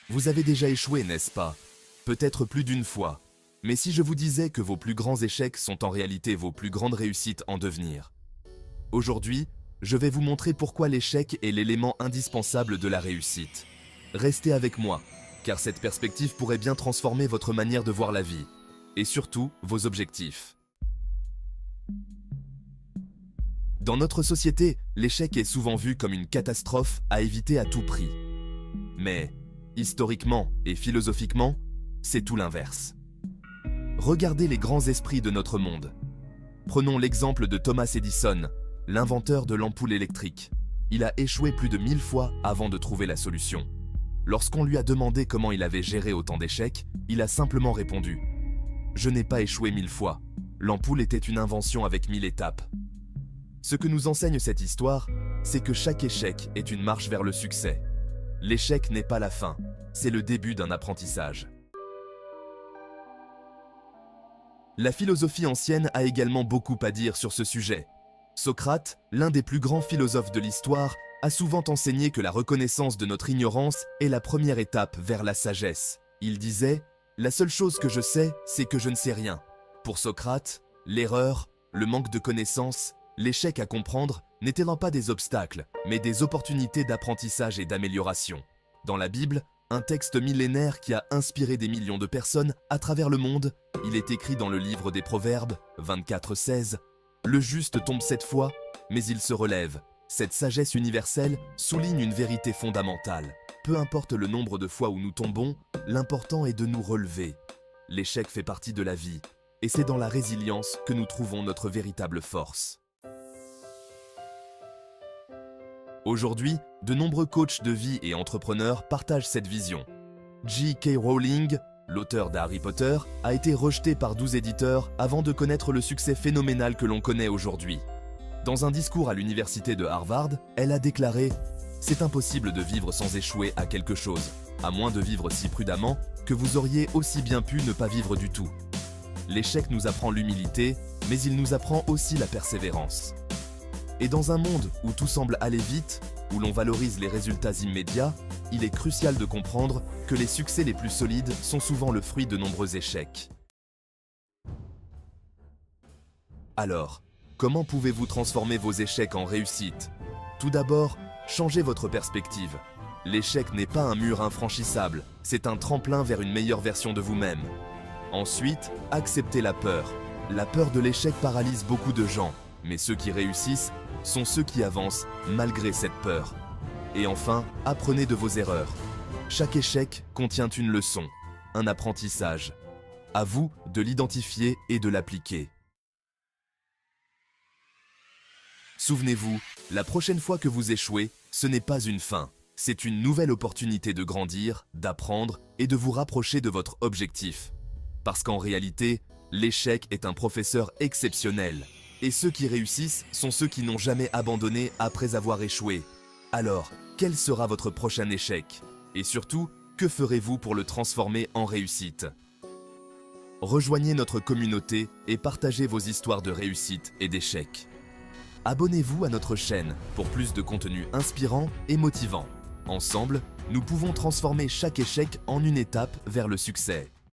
Vous avez déjà échoué, n'est-ce pas? Peut-être plus d'une fois. Mais si je vous disais que vos plus grands échecs sont en réalité vos plus grandes réussites en devenir? Aujourd'hui, je vais vous montrer pourquoi l'échec est l'élément indispensable de la réussite. Restez avec moi, car cette perspective pourrait bien transformer votre manière de voir la vie, et surtout vos objectifs. Dans notre société, l'échec est souvent vu comme une catastrophe à éviter à tout prix. Mais, historiquement et philosophiquement, c'est tout l'inverse. Regardez les grands esprits de notre monde. Prenons l'exemple de Thomas Edison, l'inventeur de l'ampoule électrique. Il a échoué plus de 1000 fois avant de trouver la solution. Lorsqu'on lui a demandé comment il avait géré autant d'échecs, il a simplement répondu « Je n'ai pas échoué 1000 fois. L'ampoule était une invention avec 1000 étapes. » Ce que nous enseigne cette histoire, c'est que chaque échec est une marche vers le succès. L'échec n'est pas la fin, c'est le début d'un apprentissage. La philosophie ancienne a également beaucoup à dire sur ce sujet. Socrate, l'un des plus grands philosophes de l'histoire, a souvent enseigné que la reconnaissance de notre ignorance est la première étape vers la sagesse. Il disait « La seule chose que je sais, c'est que je ne sais rien ». Pour Socrate, l'erreur, le manque de connaissances, l'échec à comprendre n'étaient pas des obstacles, mais des opportunités d'apprentissage et d'amélioration. Dans la Bible, un texte millénaire qui a inspiré des millions de personnes à travers le monde, il est écrit dans le livre des Proverbes 24:16. Le juste tombe 7 fois, mais il se relève. Cette sagesse universelle souligne une vérité fondamentale. Peu importe le nombre de fois où nous tombons, l'important est de nous relever. L'échec fait partie de la vie, et c'est dans la résilience que nous trouvons notre véritable force. Aujourd'hui, de nombreux coachs de vie et entrepreneurs partagent cette vision. J.K. Rowling, l'auteur d'Harry Potter, a été rejeté par 12 éditeurs avant de connaître le succès phénoménal que l'on connaît aujourd'hui. Dans un discours à l'université de Harvard, elle a déclaré « C'est impossible de vivre sans échouer à quelque chose, à moins de vivre si prudemment que vous auriez aussi bien pu ne pas vivre du tout. » L'échec nous apprend l'humilité, mais il nous apprend aussi la persévérance. Et dans un monde où tout semble aller vite, où l'on valorise les résultats immédiats, il est crucial de comprendre que les succès les plus solides sont souvent le fruit de nombreux échecs. Alors, comment pouvez-vous transformer vos échecs en réussite? Tout d'abord, changez votre perspective. L'échec n'est pas un mur infranchissable, c'est un tremplin vers une meilleure version de vous-même. Ensuite, acceptez la peur. La peur de l'échec paralyse beaucoup de gens, mais ceux qui réussissent sont ceux qui avancent malgré cette peur. Et enfin, apprenez de vos erreurs. Chaque échec contient une leçon, un apprentissage. À vous de l'identifier et de l'appliquer. Souvenez-vous, la prochaine fois que vous échouez, ce n'est pas une fin. C'est une nouvelle opportunité de grandir, d'apprendre et de vous rapprocher de votre objectif. Parce qu'en réalité, l'échec est un professeur exceptionnel. Et ceux qui réussissent sont ceux qui n'ont jamais abandonné après avoir échoué. Alors, quel sera votre prochain échec? Et surtout, que ferez-vous pour le transformer en réussite? Rejoignez notre communauté et partagez vos histoires de réussite et d'échecs. Abonnez-vous à notre chaîne pour plus de contenu inspirant et motivant. Ensemble, nous pouvons transformer chaque échec en une étape vers le succès.